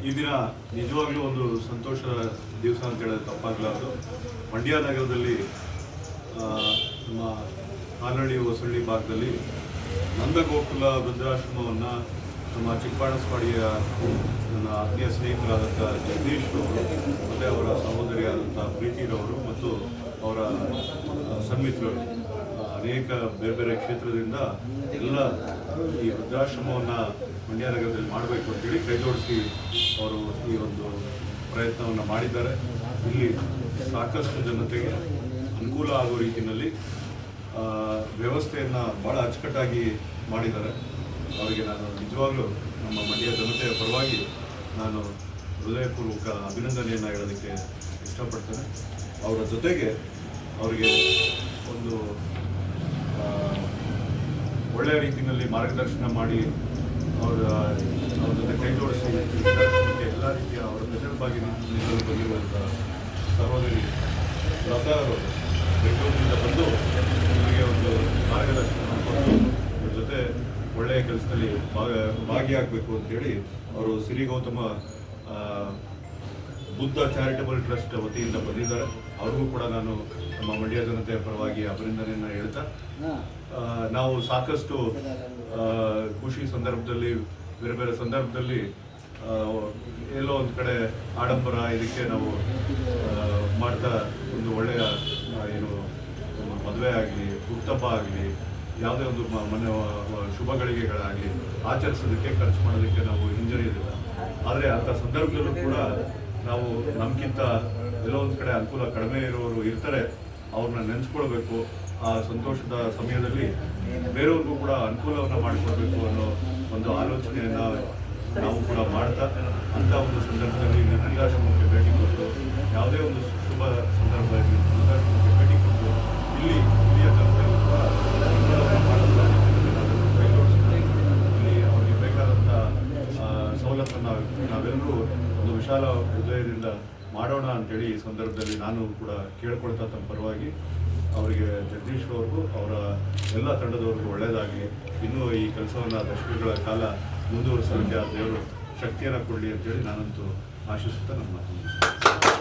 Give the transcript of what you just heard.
ಈ ದಿನ ನಿಜವಾಗ್ಲೂ ಒಂದು ಸಂತೋಷದ ದಿವಸ ಅಂತ ಹೇಳೋದು ತಪ್ಪಾಗಲಾರದು. ಮಂಡ್ಯ ನಗರದಲ್ಲಿ ನಮ್ಮ ಹಾನಹಳ್ಳಿ ಹೊಸಳ್ಳಿ ಭಾಗದಲ್ಲಿ ನಂದಗೋಕುಲ ವೃದ್ಧಾಶ್ರಮವನ್ನು ನಮ್ಮ ಚಿಕ್ಕಬಾಣಸ್ವಾಡಿಯ ನನ್ನ ಆತ್ಮೀಯ ಸ್ನೇಹಿತರಾದಂಥ ಜಗದೀಶ್ ಅವರು ಮತ್ತು ಅವರ ಸಹೋದರಿಯಾದಂಥ ಪ್ರೀತಿರವರು ಮತ್ತು ಅವರ ಸನ್ಮಿತ್ರರು ಅನೇಕ ಬೇರೆ ಬೇರೆ ಕ್ಷೇತ್ರದಿಂದ ಎಲ್ಲ ಈ ವೃದ್ಧಾಶ್ರಮವನ್ನು ಮಂಡ್ಯ ನಗರದಲ್ಲಿ ಮಾಡಬೇಕು ಅಂತೇಳಿ ಕೈಜೋಡಿಸಿ ಅವರು ಈ ಒಂದು ಪ್ರಯತ್ನವನ್ನು ಮಾಡಿದ್ದಾರೆ. ಇಲ್ಲಿ ಸಾಕಷ್ಟು ಜನತೆಗೆ ಅನುಕೂಲ ಆಗೋ ರೀತಿಯಲ್ಲಿ ವ್ಯವಸ್ಥೆಯನ್ನು ಭಾಳ ಅಚ್ಚುಕಟ್ಟಾಗಿ ಮಾಡಿದ್ದಾರೆ. ಅವರಿಗೆ ನಾನು ನಿಜವಾಗ್ಲೂ ನಮ್ಮ ಮಂಡ್ಯ ಜನತೆಯ ಪರವಾಗಿ ನಾನು ಹೃದಯಪೂರ್ವಕ ಅಭಿನಂದನೆಯನ್ನು ಹೇಳೋದಕ್ಕೆ ಇಷ್ಟಪಡ್ತೇನೆ. ಅವರ ಜೊತೆಗೆ ಅವರಿಗೆ ಒಂದು ಒಳ್ಳೆಯ ರೀತಿಯಲ್ಲಿ ಮಾರ್ಗದರ್ಶನ ಮಾಡಿ ಅವ್ರ ಜೊತೆ ಕೈ ಜೋಡಿಸಿ ಎಲ್ಲ ರೀತಿಯ ಅವರ ಬೆದರವಾಗಿ ನಿಲ್ಲಲು ಬಂದಿರುವಂಥ ಸಹೋದರಿ ಲತಾ ಅವರು ಬೆಂಗಳೂರಿನಿಂದ ಬಂದು ನಮಗೆ ಒಂದು ಮಾರ್ಗದರ್ಶನ ಮಾಡಿಕೊಂಡು ಅವ್ರ ಜೊತೆ ಒಳ್ಳೆಯ ಕೆಲಸದಲ್ಲಿ ಭಾಗಿಯಾಗಬೇಕು ಅಂತೇಳಿ ಅವರು ಸಿರಿ ಗೌತಮ ಬುದ್ಧ ಚಾರಿಟಬಲ್ ಟ್ರಸ್ಟ್ ವತಿಯಿಂದ ಬಂದಿದ್ದಾರೆ. ಅವ್ರಿಗೂ ಕೂಡ ನಾನು ನಮ್ಮ ಮಂಡ್ಯ ಜನತೆಯ ಪರವಾಗಿ ಅಭಿನಂದನೆಯನ್ನು ಹೇಳ್ತಾ, ನಾವು ಸಾಕಷ್ಟು ಖುಷಿ ಸಂದರ್ಭದಲ್ಲಿ ಬೇರೆ ಬೇರೆ ಸಂದರ್ಭದಲ್ಲಿ ಎಲ್ಲೋ ಒಂದು ಕಡೆ ಆಡಂಬರ ಇದಕ್ಕೆ ನಾವು ಮಾಡ್ತಾ ಒಂದು ಒಳ್ಳೆಯ ಏನು ಮದುವೆ ಆಗಲಿ ಹುಟ್ಟುಹಬ್ಬ ಆಗಲಿ ಯಾವುದೇ ಒಂದು ಮನೆ ಶುಭ ಗಳಿಗೆಗಳಾಗಲಿ ಆಚರಿಸೋದಕ್ಕೆ ಖರ್ಚು ಮಾಡೋದಕ್ಕೆ ನಾವು ಹಿಂಜರಿಯೋದಿಲ್ಲ. ಆದರೆ ಅಂಥ ಸಂದರ್ಭದಲ್ಲೂ ಕೂಡ ನಾವು ನಮಗಿಂತ ಎಲ್ಲೋ ಒಂದು ಕಡೆ ಅನುಕೂಲ ಕಡಿಮೆ ಇರೋರು ಇರ್ತಾರೆ, ಅವ್ರನ್ನ ನೆನೆಸ್ಕೊಳ್ಬೇಕು. ಆ ಸಂತೋಷದ ಸಮಯದಲ್ಲಿ ಬೇರೆಯವ್ರಿಗೂ ಕೂಡ ಅನುಕೂಲವನ್ನು ಮಾಡಿಕೊಡ್ಬೇಕು ಅನ್ನೋ ಒಂದು ಆಲೋಚನೆಯನ್ನು ನಾವು ಕೂಡ ಮಾಡ್ತಾ ಅಂಥ ಒಂದು ಸಂದರ್ಭದಲ್ಲಿ ವೃದ್ಧಾಶ್ರಮಕ್ಕೆ ಭೇಟಿ ಕೊಟ್ಟು ಯಾವುದೇ ಒಂದು ಶುಭ ಸಂದರ್ಭದಲ್ಲಿ ವೃದ್ಧಾಶ್ರಮಕ್ಕೆ ಭೇಟಿ ಕೊಟ್ಟು ಇಲ್ಲಿಯ ಜನತೆಗೂ ಕೂಡ ಇಲ್ಲಿ ಅವರಿಗೆ ಬೇಕಾದಂಥ ಸವಲತ್ತನ್ನು ನಾವೆಲ್ಲರೂ ಒಂದು ವಿಶಾಲ ಹೃದಯದಿಂದ ಮಾಡೋಣ ಅಂತೇಳಿ ಈ ಸಂದರ್ಭದಲ್ಲಿ ನಾನು ಕೂಡ ಕೇಳ್ಕೊಳ್ತಾ ತಮ್ಮ ಪರವಾಗಿ ಅವರಿಗೆ ಜಗದೀಶ್ ಅವ್ರಿಗೂ ಅವರ ಎಲ್ಲ ತಂಡದವ್ರಿಗೂ ಒಳ್ಳೆಯದಾಗಲಿ. ಇನ್ನೂ ಈ ಕೆಲಸವನ್ನು ದಶಕಗಳ ಕಾಲ ಮುಂದುವರಿಸೋದಕ್ಕೆ ಆ ದೇವರು ಶಕ್ತಿಯನ್ನು ಕೊಡಲಿ ಅಂತೇಳಿ ನಾನಂತೂ ಆಶಿಸುತ್ತಾ ನನ್ನ ಮಾತು